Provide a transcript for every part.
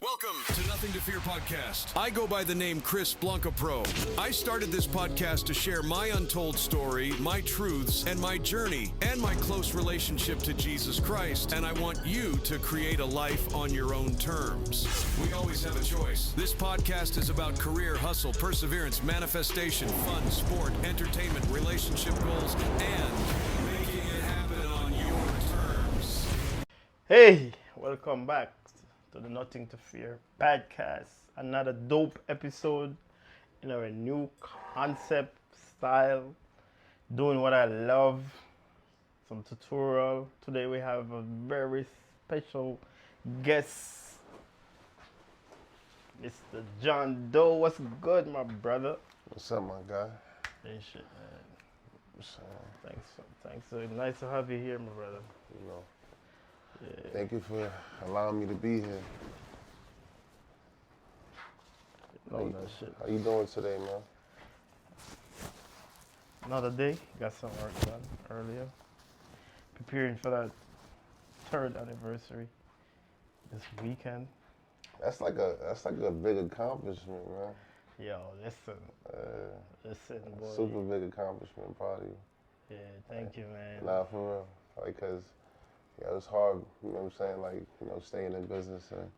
Welcome to Nothing to Fear podcast. I go by the name Chris Blanca Pro. I started this podcast to share my untold story, my truths, and my journey, and my close relationship to Jesus Christ. And I want you to create a life on your own terms. We always have a choice. This podcast is about career, hustle, perseverance, manifestation, fun, sport, entertainment, relationship goals, and making it happen on your terms. Hey, welcome back to the Nothing to Fear podcast. Another dope episode in our new concept style, doing what I love, some tutorial. Today we have a very special guest, Mr. John Doe. What's good, my brother? What's up, my guy? Hey, shit, man. What's up? Thanks. Nice to have you here, my brother. You know, Yeah. thank you for allowing me to be here. No shit. How you doing today, man? Another day, got some work done earlier. Preparing for that 3rd anniversary this weekend. That's like a big accomplishment, man. Yo, listen, boy. Super big accomplishment, probably. Yeah, thank you, man. Nah, for real. Like, cause yeah, it's hard. You know what I'm saying? Like, you know, staying in business and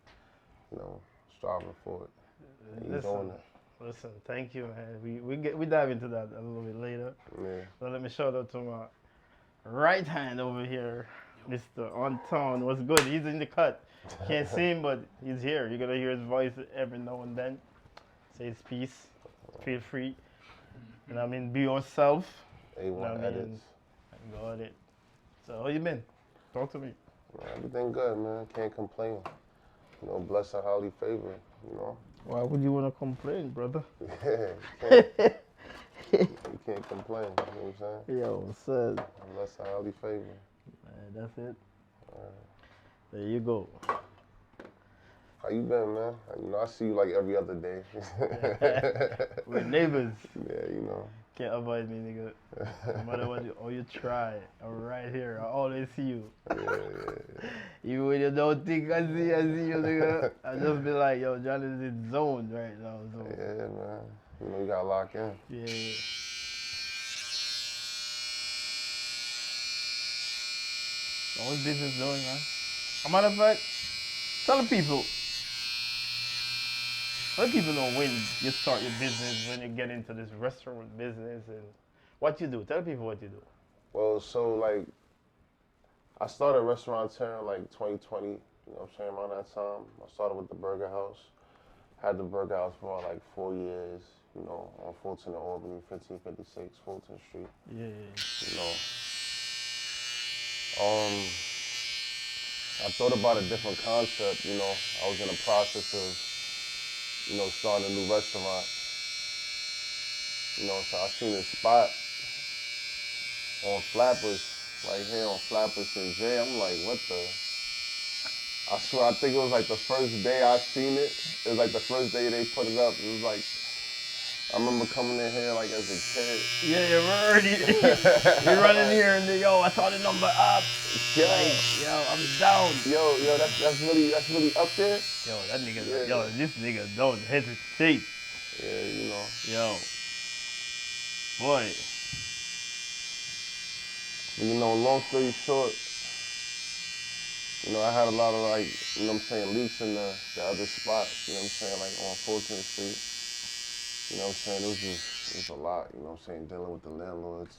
you know, striving for it. And you doing it. Listen, thank you, man. We dive into that a little bit later. Yeah. So let me shout out to my right hand over here, Mr. On Town. What's good? He's in the cut. Can't see him, but he's here. You're gonna hear his voice every now and then. Say his piece. Feel free. And I mean, be yourself. A1 You know what I mean? edits. Got it. So how you been? Talk to me. Man, everything good, man. Can't complain. You know, blessed and highly favored. You know. Why would you want to complain, brother? Yeah, you can't complain. You know what I'm saying? Yo, what's up? Blessed and highly favored. Man, that's it. There you go. How you been, man? You know, I see you like every other day. We're neighbors. Yeah, you know. Can't avoid me, nigga. No matter what you try, I'm right here. I always see you. Yeah. Even when you don't think I see you, nigga. I just be like, yo, John is in zone right now. So. Yeah, man. You know, you gotta lock in. Yeah. How's business doing, man? As a matter of fact, tell the people. Let people know when you start your business, when you get into this restaurant business, and what you do. Tell people what you do. Well, so like, I started restaurateur in like 2020. You know what I'm saying? Around that time, I started with the Burger House. Had the Burger House for about like 4 years. You know, on Fulton and Albany, 1556 Fulton Street. Yeah. You know. I thought about a different concept, you know. I was in the process of, you know, starting a new restaurant. You know, so I seen this spot on Flatbush, right here on Flatbush and J. I'm like, what the? I swear, I think it was like the first day I seen it. It was like the first day they put it up. It was like, I remember coming in here like as a kid. Yeah, you're already you're running here and yo, I saw the number up. Yeah. Like, yo, I'm down. Yo, that's really up there. Yo, that nigga, Yeah. yo, this nigga don't hesitate. Yeah, you know. Yo, boy. You know, long story short, you know, I had a lot of like, you know what I'm saying, leaks in the other spots, you know what I'm saying, like on 14th Street. You know what I'm saying, it was a lot, you know what I'm saying, dealing with the landlords.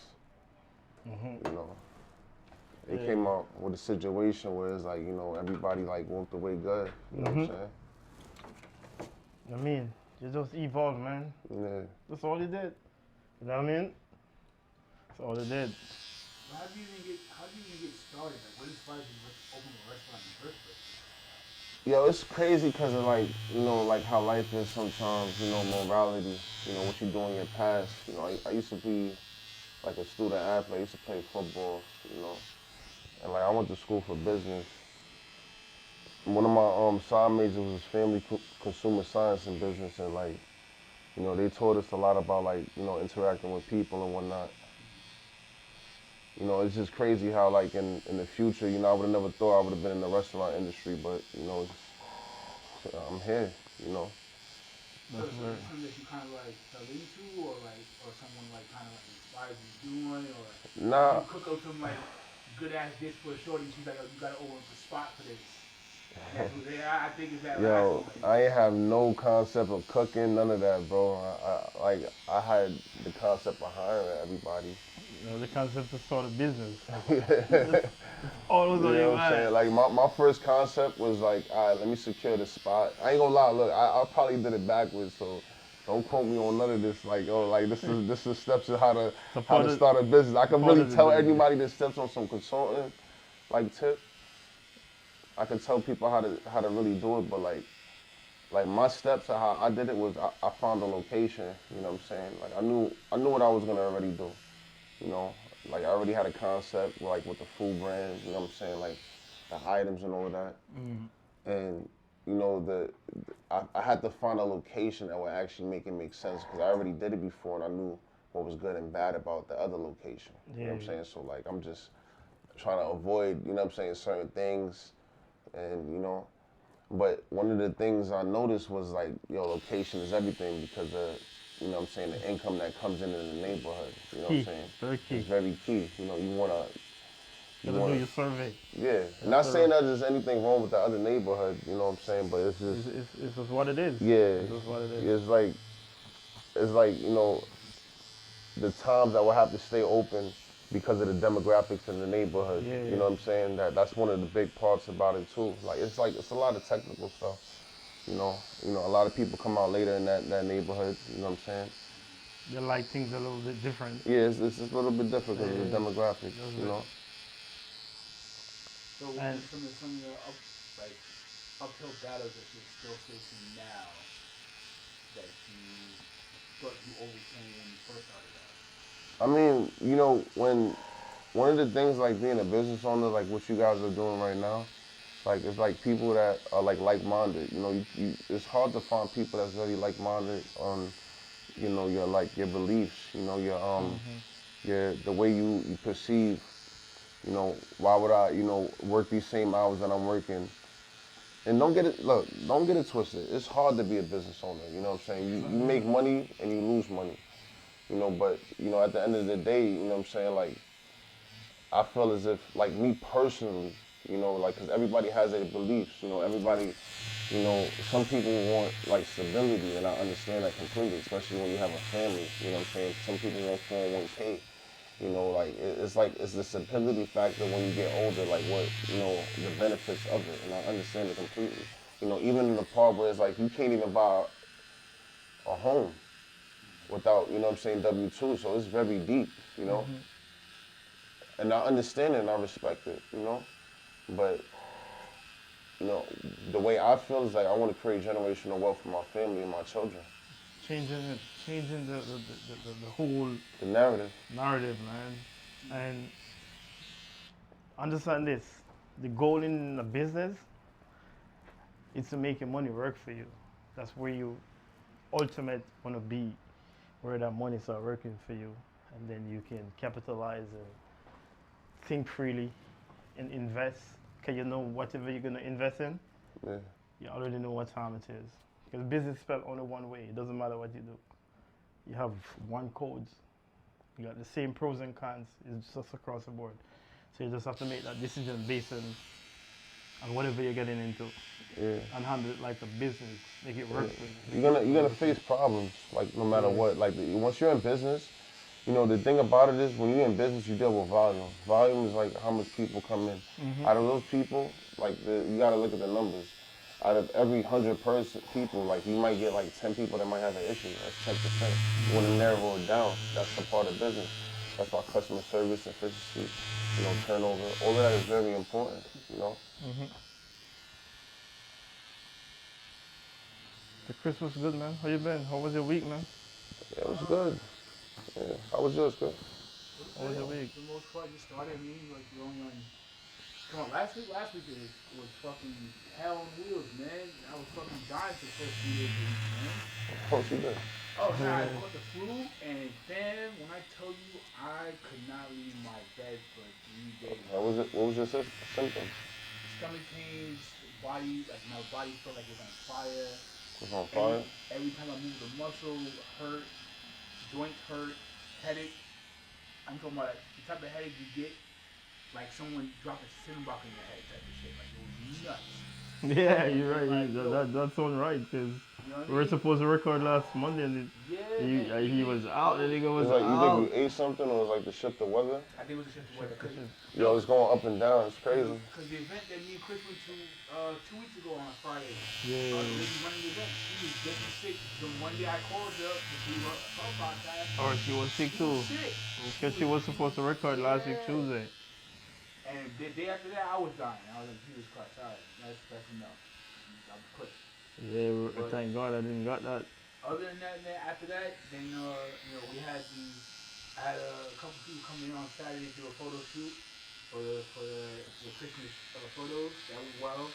Mm-hmm. You know, they came out with a situation where it's like, you know, everybody like walked away good, you know what I'm saying? I mean, you just evolved, man. Yeah. That's all he did. You know what I mean? That's all he did. How do you even get started? Like, what inspired you to open a restaurant in the first place? Yo, it's crazy because of like, you know, like how life is sometimes, you know, morality, you know, what you do in your past. You know, I used to be like a student athlete. I used to play football, you know, and like I went to school for business. One of my side majors was family consumer science and business, and like, you know, they taught us a lot about like, you know, interacting with people and whatnot. You know, it's just crazy how, like, in the future, you know, I would have never thought I would have been in the restaurant industry, but, you know, I'm here, you know. So it's something that you kind of like fell into, or someone like kind of like inspired you doing, or Nah, you cook up some like good ass dish for a shorty, she's like, oh, you gotta open up a spot for this. And that's what I think is that last yo, one. Like, I ain't have no concept of cooking, none of that, bro. I had the concept of hiring everybody. You know, the concept to start a business. You Always on know your what I'm saying? mind. Like my first concept was like, all right, let me secure the spot. I ain't gonna lie, look, I probably did it backwards, so don't quote me on none of this. Like, oh, like this is steps of how to start a business. I can really tell everybody the steps on some consulting, like tip. I can tell people how to really do it, but like my steps of how I did it was I found a location. You know what I'm saying? Like I knew what I was gonna already do. You know, like I already had a concept like with the food brands. You know what I'm saying? Like the items and all of that. And you know I had to find a location that would actually make sense because I already did it before and I knew what was good and bad about the other location. You know what I'm saying? So like I'm just trying to avoid, you know what I'm saying, certain things and you know. But one of the things I noticed was like, yo, location is everything because of, you know what I'm saying, the income that comes into the neighborhood. You know what I'm saying? Very key. It's very key. You know, you wanna You gotta do your survey. yeah. Not saying that there's anything wrong with the other neighborhood, you know what I'm saying, but it's just It's just what it is. yeah. It's just what it is. It's like, you know, the times I will have to stay open because of the demographics in the neighborhood. Yeah, You know what I'm saying? That's one of the big parts about it too. Like it's a lot of technical stuff. You know, a lot of people come out later in that neighborhood. You know what I'm saying? They like things a little bit different. Yeah, it's a little bit different because of the demographics. You know. so what are some of the uphill battles that you're still facing now that you thought you overcame when you first started out? I mean, you know, when one of the things like being a business owner, like what you guys are doing right now, like it's like people that are like-minded. You know, it's hard to find people that's very like-minded on, you know, your beliefs. You know, your the way you perceive. You know, why would I, you know, work these same hours that I'm working? And don't get it twisted. It's hard to be a business owner. You know what I'm saying? You make money and you lose money. You know, but you know, at the end of the day, you know what I'm saying? Like, I feel as if, like me personally, you know, like, cause everybody has their beliefs. You know, everybody, you know, some people want like stability, and I understand that completely, especially when you have a family. You know what I'm saying? Some people want 401k. You know, like it's the stability factor when you get older, like what, you know, the benefits of it, and I understand it completely. You know, even in the part where it's like you can't even buy a home without, you know what I'm saying, W-2, so it's very deep, you know. And I understand it and I respect it, you know. But, you know, the way I feel is like I want to create generational wealth for my family and my children. Changing the whole The narrative. narrative, man. And understand this: the goal in a business is to make your money work for you. That's where you ultimate want to be, where that money start working for you, and then you can capitalize and think freely and invest. Cause you know whatever you're gonna invest in, Yeah. you already know what time it is. Because business is spelled only one way. It doesn't matter what you do. You have one code. You got the same pros and cons. It's just across the board. So you just have to make that decision based on whatever you're getting into. Yeah. And handle it like a business. Make it work for you. You're gonna face problems, like no matter what. Like once you're in business, you know the thing about it is when you're in business, you deal with volume. Volume is like how much people come in. Out of those people, like you gotta look at the numbers. Out of every 100 people, like you might get like 10 people that might have an issue. That's 10%. You want to narrow it down. That's the part of business. That's why customer service, efficiency, you know, turnover, all of that is very important. You know. The Christmas good, man. How you been? How was your week, man? Yeah, it was good. Yeah. How was yours? Good. How was your week? For the most part, you started like you're only on. Come on, last week it was fucking hell on wheels, man. I was fucking dying for the first 3 days of the week, man. Of course you did. Oh, man, I caught the flu, and fam, when I tell you, I could not leave my bed for 3 days. What was your symptoms? Stomach pains, body, like my body felt like it was on fire. It's on fire. Every time I moved, the muscle hurt, joints hurt, headache. I'm talking about like, the type of headache you get, like someone dropped a cinnamon rock in your head type of shit. Like it was nuts. Yeah, you're right. Like, That sounds right, because You know what I we were mean? supposed to record last Monday, and he was out. The nigga was It's like, you out. think you ate something, or was like the shift of weather? I think it was a shift of weather. Yo, it's going up and down. It's crazy. Because the event that me and Chris went to 2 weeks ago on a Friday, Yeah. the lady running the event, she was getting sick. The one day I called her to do her podcast, Or she was sick she too, was sick. because she was supposed to record last week Tuesday. And the day after that, I was dying. I was like, Jesus Christ, all right, that's enough. I'm quit. Yeah, thank God I didn't got that. Other than that, after that, then we had I had a couple people come in on Saturday to do a photo shoot for the Christmas photos. That went well.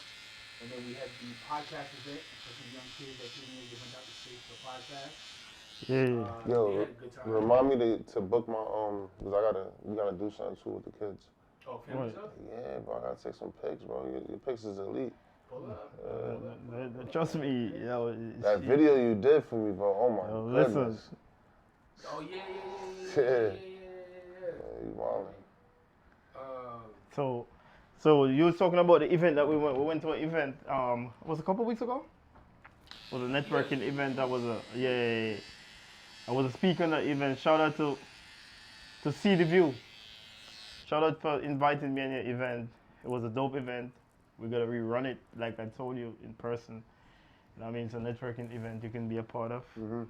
And then we had the podcast event for some young kids that couldn't really different type of space for podcast. Yeah. They Yo, had a good time. remind me to book my because we gotta do something too with the kids. Oh, family What? stuff? Yeah, bro, I gotta take some pics, bro. Your pics is elite. Pull up. Trust me, That video you did for me, bro. Oh my listen. goodness. Oh, yeah. Yeah, you wildin'. So you was talking about the event that we went to an event. Was a couple weeks ago. Was a networking event that was I was a speaker on that event. Shout out to See the View. Shout out for inviting me on your event. It was a dope event. We're gonna rerun it, like I told you, in person. You know what I mean? It's a networking event you can be a part of. Mm-hmm. You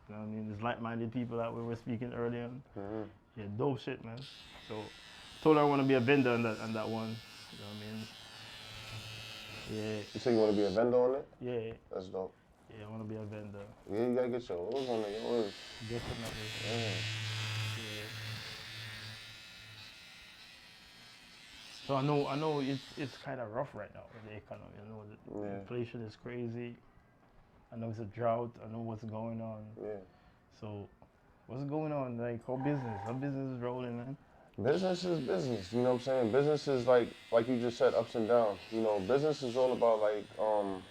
know what I mean? There's like-minded people that we were speaking earlier on. Mm-hmm. Yeah, dope shit, man. So told her I want to be a vendor on that one. You know what I mean? Yeah. You say you want to be a vendor on it? Yeah. That's dope. Yeah, I want to be a vendor. Yeah, you gotta get your oils on it. Your oils. Definitely. Yeah. Yeah. So I know it's kind of rough right now with the economy. I know the inflation is crazy. I know it's a drought. I know what's going on. Yeah. So what's going on? Like, how business is rolling, man? Business is business, you know what I'm saying? Business is like you just said, ups and downs. You know, business is all about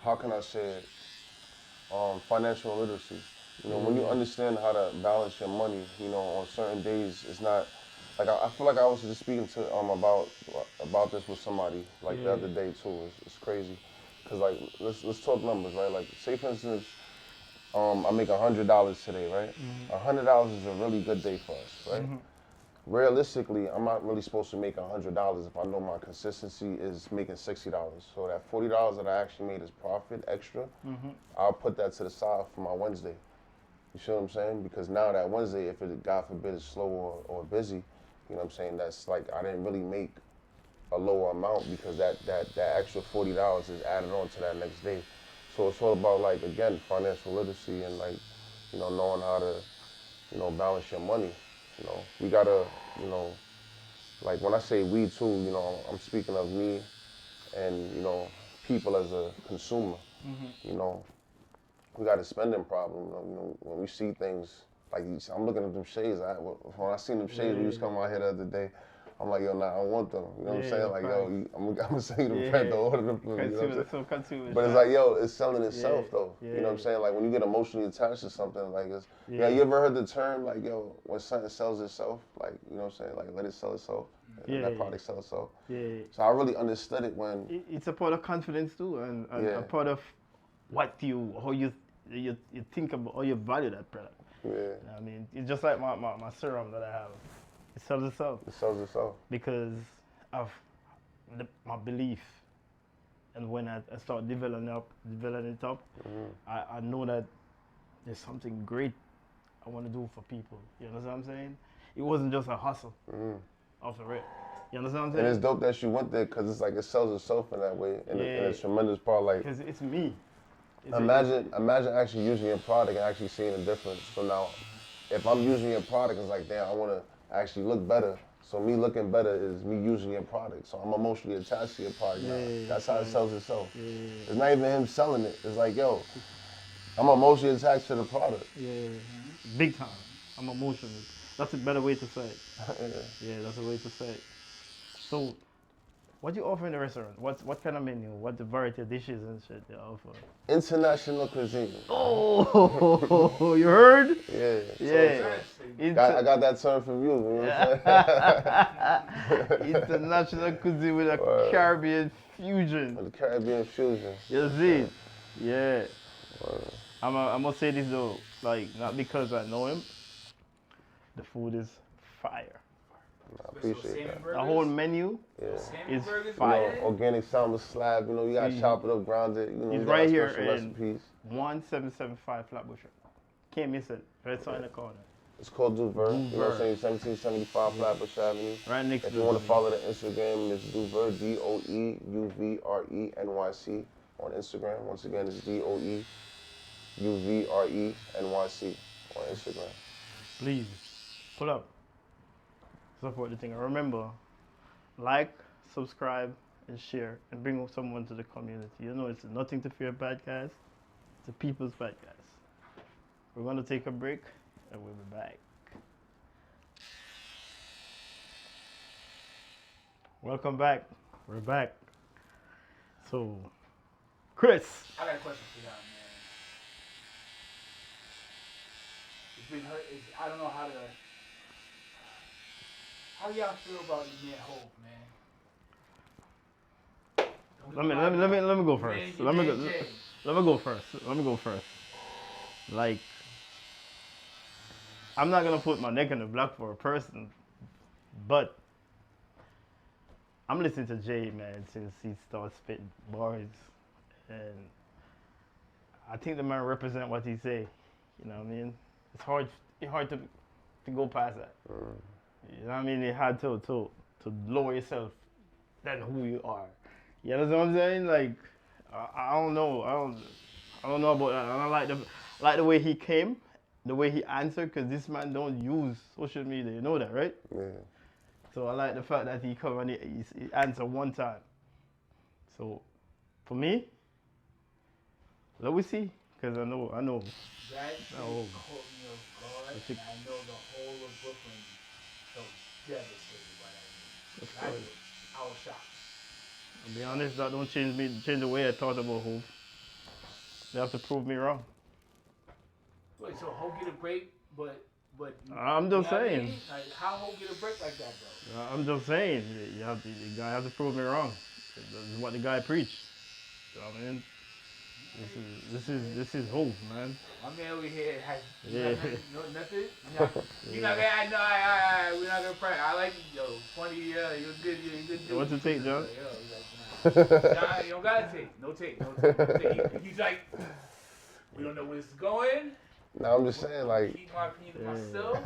how can I say it? Financial literacy. You know, when you understand how to balance your money, you know, on certain days, it's not, like I feel like I was just speaking to about this with somebody like the other day too. It's crazy, cause like let's talk numbers, right? Like say for instance, I make $100 today, right? $100 is a really good day for us, right? Realistically, I'm not really supposed to make $100 if I know my consistency is making $60. So that $40 that I actually made as profit extra, I'll put that to the side for my Wednesday. You see what I'm saying? Because now that Wednesday, if it, God forbid, is slow or busy, you know what I'm saying? That's like, I didn't really make a lower amount because that extra $40 is added on to that next day. So it's all about, like, again, financial literacy and, like, you know, knowing how to, you know, balance your money. You know, we gotta, you know, like when I say we too, you know, I'm speaking of me and, you know, people as a consumer. You know, we got a spending problem. You know, when we see things, like I'm looking at them shades. When I seen them shades, we was coming out here the other day. I'm like, yo, nah, I want them. You know what I'm saying? Like, yo, I'm gonna send you the bread to order them. You know what I'm saying? But it's like, yo, it's selling itself though. You know what I'm saying? Like when you get emotionally attached to something, like it's, you ever heard the term like, yo, when something sells itself, like, you know what I'm saying? Like let it sell itself. And that product sell itself. So I really understood it when it's a part of confidence too, and a part of how you think about, how you value that product. You know what I mean, it's just like my serum that I have. It sells itself. It sells itself. Because of my belief. And when I start developing it up, I know that there's something great I want to do for people. You understand what I'm saying? It wasn't just a hustle off the rip. You understand what I'm saying? And it's dope that you went there because it's like it sells itself in that way. And it's a tremendous part. Like, because it's me. Imagine actually using your product and actually seeing a difference. So now, if I'm using your product, it's like, damn, I want to actually look better. So me looking better is me using your product. So I'm emotionally attached to your product now. That's how it sells itself. It's not even him selling it. It's like, yo, I'm emotionally attached to the product. Big time. I'm emotional. That's a better way to say it. Yeah, that's a way to say it. So, What do you offer in the restaurant? What kind of menu? What the variety of dishes and shit you offer? International cuisine. Oh, you heard? Yeah. Yeah. I got that term from you. You know what I'm saying? International cuisine with a Word. Caribbean fusion. The Caribbean fusion. You see? Yeah. Word. I'm gonna say this though, like not because I know him. The food is fire. I appreciate that. The whole menu Yeah. is You fire. know, organic salmon slab. You know, you got to chop it up, ground it. You know, He's you got right our here special in recipes. 1775 Flatbush. Can't miss it. Right side in the corner. It's called D0ugh. You know what I'm saying? 1775 Flatbush Avenue. Right next If to you want it. to follow the Instagram, it's D0ugh, D-O-E-U-V-R-E-N-Y-C on Instagram. Once again, it's D-O-E-U-V-R-E-N-Y-C on Instagram. Please, pull up. Support the thing. And remember, like, subscribe, and share, and bring someone to the community. You know, it's a Nothing to Fear podcast. It's a people's podcast. We're going to take a break, and we'll be back. Welcome back. We're back. So, Chris. I got a question for y'all, man. It's been hurt. I don't know how to. How do y'all feel about your man Hope, man? Let me go first. Let me go first. Like, I'm not gonna put my neck in the block for a person, but I'm listening to Jay, man, since he started spitting bars, and I think the man represent what he say. You know what I mean? It's hard to go past that. You know what I mean? It had to lower yourself than who you are. You understand what I'm saying? Like, I don't know. I don't know about that. I don't like the way he came, the way he answered, because this man don't use social media. You know that, right? Yeah. So I like the fact that he come and he answered one time. So, for me, let me see, because I know. That Oh. caught me off guard, and I know the whole of Brooklyn felt devastated by that news. I was shocked. I'll be honest, that don't change the way I thought about Hope. They have to prove me wrong. Wait, so Hope get a break, but I'm just saying. Like, how Hope get a break like that, though? I'm just saying, the guy has to prove me wrong. This is what the guy preached. You know what I mean? This is Hope, man. My man over here has Yeah. nothing. You're not gonna. We're not gonna pray. I like you, yo. Funny, you're good. You're good. Dude. What's the take, John? Yo, nah, you don't gotta take. No take. He's like, we don't know where this is going. No, I'm just saying, like. Keep my opinion to myself.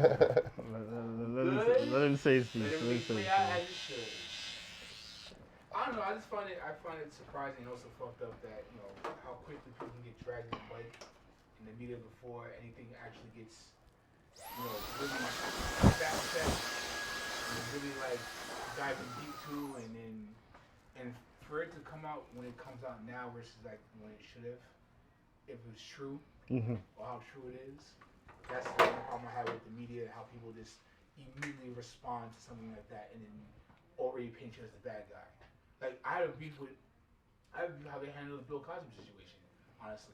Let him say his piece. Let Let him him be say play his out piece. as it should. I don't know. I find it surprising and also fucked up that how quickly people can get dragged in the fight in the media before anything actually gets really fact checked and really like diving deep to, and for it to come out when it comes out now versus like when it should have, if it's true or how true it is. That's the problem I have with the media, how people just immediately respond to something like that and then already paint you as the bad guy. Like, I have beef with how they handled the Bill Cosby situation, honestly.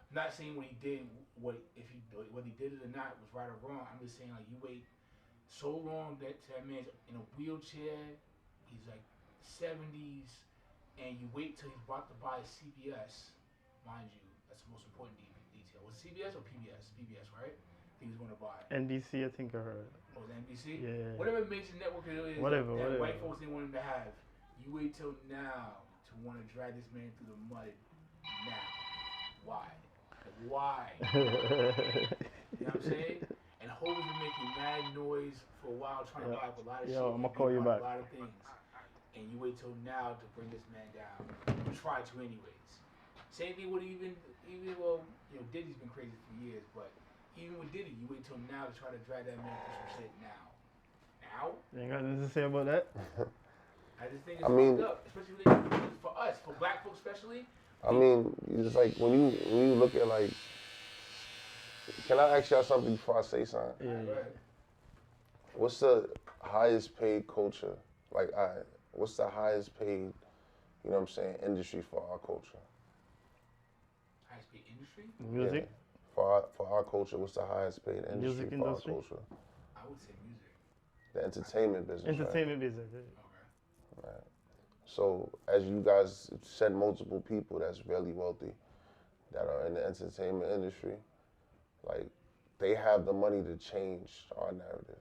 I'm not saying what he did, whether he did it or not was right or wrong. I'm just saying, like, you wait so long that that man's in a wheelchair, he's like 70s, and you wait till he's about to buy CBS, mind you, that's the most important detail. Was it CBS or PBS? PBS, right? He was going to buy. NBC, I think I heard. Oh, was it NBC? Yeah. Whatever major network it is Whatever. that white folks didn't want him to have. You wait till now to want to drag this man through the mud. Now. Why? Like, why? You know what I'm saying? And Hope has been making mad noise for a while trying to buy up a lot of shit. I'm going to call you back. A lot of things. And you wait till now to bring this man down. You try to anyways. Same thing with even Diddy's been crazy for years, but even with Diddy, you wait till now to try to drag that man through some shit now. Now? You ain't got nothing to say about that? I just think it's fucked up, especially for us, for black folks especially. I mean, it's like when you look at like, can I ask y'all something before I say something? Yeah. What's the highest paid culture? Like, what's the highest paid, you know what I'm saying, industry for our culture? Highest paid industry? Music. Yeah. For our culture, what's the highest paid industry Music for industry? our culture? I would say music. The entertainment business. Entertainment business. Yeah. Okay. Right. So, as you guys said, multiple people that's really wealthy that are in the entertainment industry, like, they have the money to change our narrative.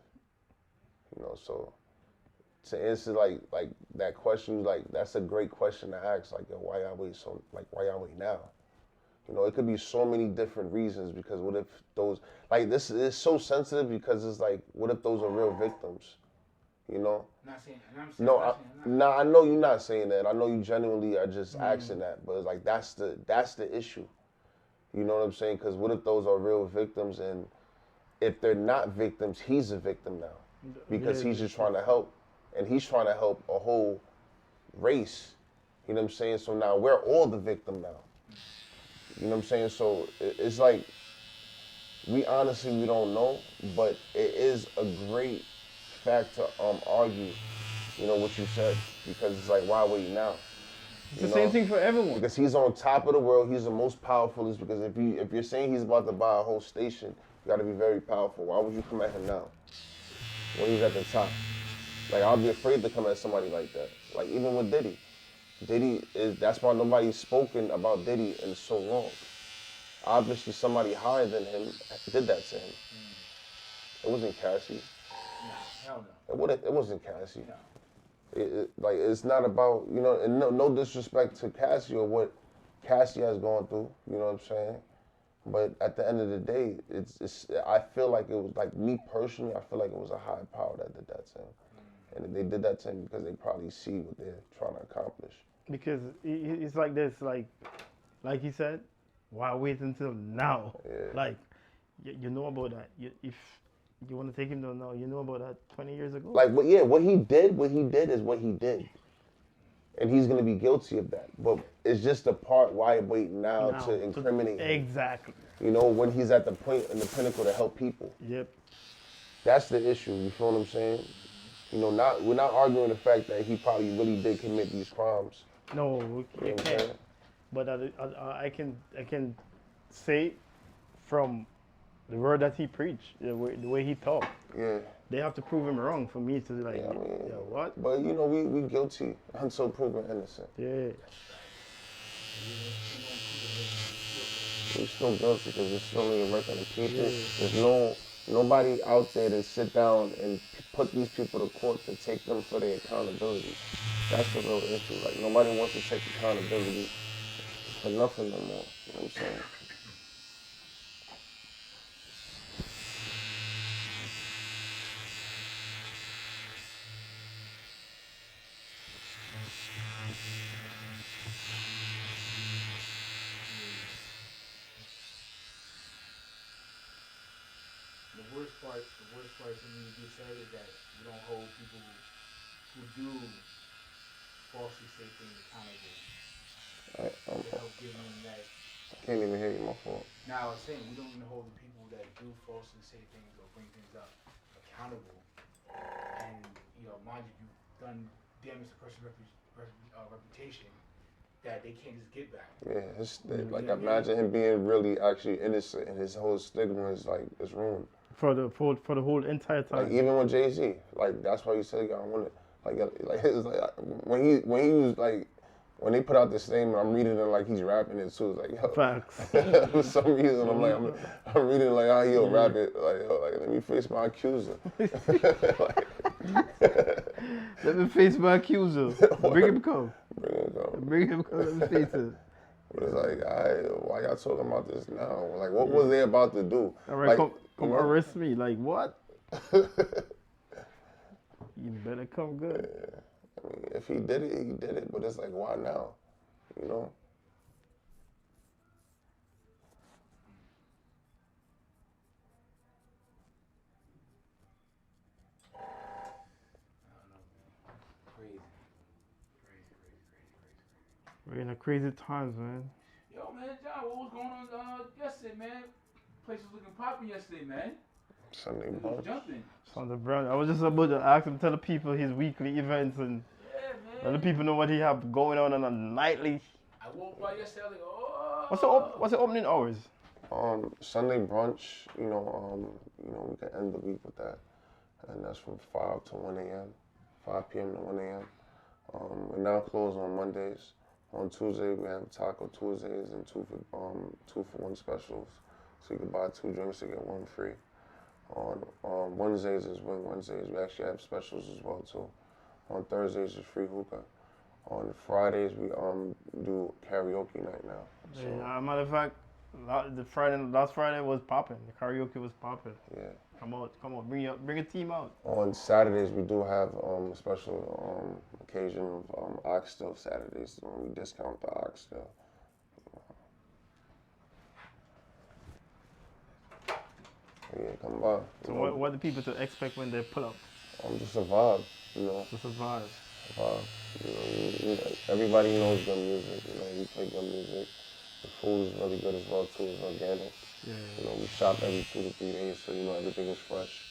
You know, so to answer like that question, like that's a great question to ask. Like, yo, why y'all wait so? Like, why y'all wait now? You know, it could be so many different reasons. Because what if those this is so sensitive because it's like, what if those are real victims? You know? I'm not saying. And I'm saying. No, I'm not. I know you're not saying that. I know you genuinely are just asking that. But it's like that's the issue. You know what I'm saying? Because what if those are real victims, and if they're not victims, he's a victim now because he's just trying to help, and he's trying to help a whole race. You know what I'm saying? So now we're all the victim now. You know what I'm saying? So it's like, we honestly don't know, but it is a great fact to argue, you know, what you said, because it's like, why wait now? It's the same thing for everyone. Because he's on top of the world, he's the most powerful. Is because if you're saying he's about to buy a whole station, you got to be very powerful. Why would you come at him now when he's at the top? Like, I'll be afraid to come at somebody like that. Like, even with Diddy. That's why nobody's spoken about Diddy in so long. Obviously, somebody higher than him did that to him. It wasn't Cassie. No, hell no. It wasn't Cassie. No. Like, it's not about, you know, and no disrespect to Cassie or what Cassie has gone through, you know what I'm saying? But at the end of the day, I feel like it was, like, me personally, I feel like it was a high power that did that to him. And they did that to him because they probably see what they're trying to accomplish. Because it's like this, like he said, why wait until now? Yeah. Like, you know about that. If you want to take him down now, you know about that 20 years ago. Like, but yeah, what he did is what he did. And he's going to be guilty of that. But it's just the part, why wait now to incriminate him. Exactly. You know, when he's at the point in the pinnacle to help people. Yep. That's the issue, you feel what I'm saying? You know, we're not arguing the fact that he probably really did commit these crimes. No, You you know what I'm can't. saying? But I can say from the word that he preached, the way he talked. Yeah. They have to prove him wrong for me to like, Yeah, I mean, yeah, what? But, you know, we guilty until proven innocent. Yeah. We're still guilty because we're still in the record of people. Yeah. There's nobody out there to sit down and put these people to court to take them for their accountability. That's the real issue. Like, nobody wants to take accountability for nothing no more. You know what I'm saying? The worst part to me you said is that you don't hold people who do falsely say things accountable. To help give them that. I can't even hear you, my fault. Now I was saying we don't even hold the people that do falsely say things or bring things up accountable. And mind you, you've done damage to a person's reputation that they can't just get back. Yeah, like, imagine him being really actually innocent, and his whole stigma is like, it's ruined. For the whole entire time. Like, even with Jay-Z, like, that's why he said, I want it. Like it's like when he was like, when they put out this statement, I'm reading it like he's rapping it too. It's like, yo. Facts. For some reason, I'm reading it like how he'll rap it. Like, yo, like, let me face my accuser. Let me face my accuser. Bring him come. Bring him come. Let me face it. But it's like, why y'all talking about this now? Like, what was they about to do? All right, like, come arrest me. Like, what? You better come good. Yeah. I mean, if he did it, he did it. But it's like, why now? You know? We're in a crazy times, man. Yo, man, John, what was going on yesterday, man? Place was looking popping yesterday, man. Sunday It was brunch. jumping. Sunday brunch. I was just about to ask him, tell the people his weekly events and. Yeah, Let the people know what he have going on a nightly. I woke up yesterday, like, oh. What's the opening hours? Sunday brunch, we can end the week with that. And that's from 5 to 1 a.m., 5 p.m. to 1 a.m. We're now closed on Mondays. On Tuesday, we have Taco Tuesdays and two for one specials. So you can buy 2 drinks to get 1 free. On Wednesdays is Wing Wednesdays. We actually have specials as well too. On Thursdays is free hookah. On Fridays we do karaoke night now. So, Yeah, matter of fact, last Friday was popping. The karaoke was popping. yeah. Come on, bring a team out. On Saturdays we do have a special occasion of oxtail Saturdays when we discount the oxtail. Yeah, come by. So what do people to expect when they pull up? Just a vibe, Just a vibe. Everybody knows good music. We play good music. The food is really good as well too. It's organic. Yeah. We shop every 2 to 3 days, so everything is fresh.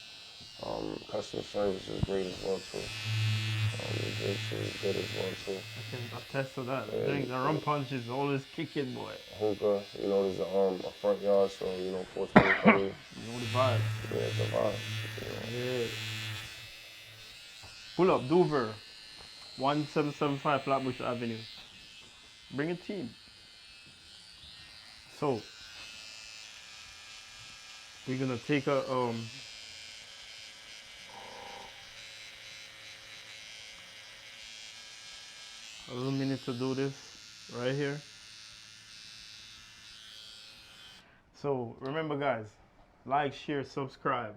Customer service is great as well too. The drinks is good as well too. I can attest to that. Yeah, The rum punch is always kicking, boy. Hookah, there's a front yard, so 420 coming. You know the vibe. Yeah, it's a vibe. Yeah. Pull up, D0ugh, 1775 Flatbush Avenue. Bring a team. So, we're gonna take a little minute to do this right here. So remember guys, like, share, subscribe.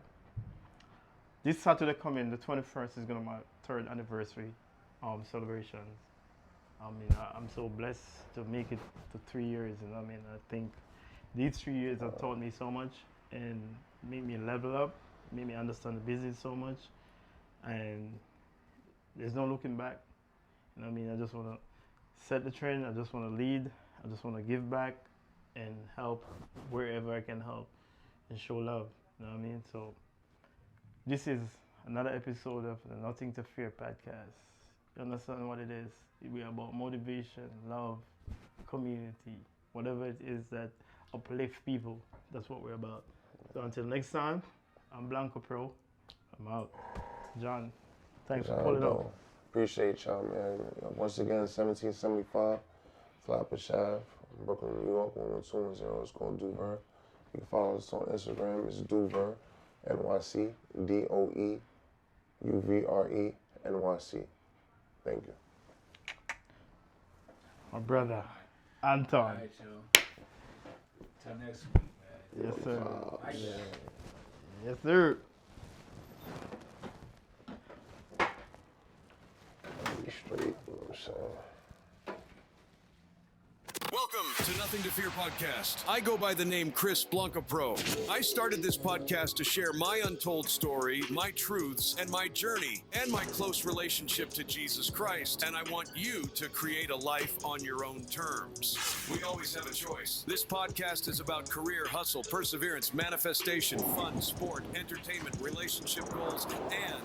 This Saturday coming, the 21st, is gonna be my 3rd anniversary celebrations. I'm so blessed to make it to 3 years, and I think these 3 years have taught me so much and made me level up, made me understand the business so much, and there's no looking back. I just want to set the trend. I just want to lead. I just want to give back and help wherever I can help and show love. So this is another episode of the Nothing to Fear podcast. You understand what it is? We are about motivation, love, community, whatever it is that uplift people. That's what we're about. So until next time, I'm Blanco Pro. I'm out. John, thanks for pulling up. Appreciate y'all, man. Once again, 1775 Flatbush Ave, Brooklyn, New York, 11210. It's called D0ugh. You can follow us on Instagram. It's D0ugh, NYC, D0ugh, Thank you. My brother, Anton. All right, yo. Till next week, man. Yes, sir. Yeah. Yes, sir. Be straight, you know what I'm saying? Welcome to Nothing to Fear podcast. I go by the name Chris Blanca Pro. I started this podcast to share my untold story, my truths, and my journey, and my close relationship to Jesus Christ. And I want you to create a life on your own terms. We always have a choice. This podcast is about career, hustle, perseverance, manifestation, fun, sport, entertainment, relationship goals, and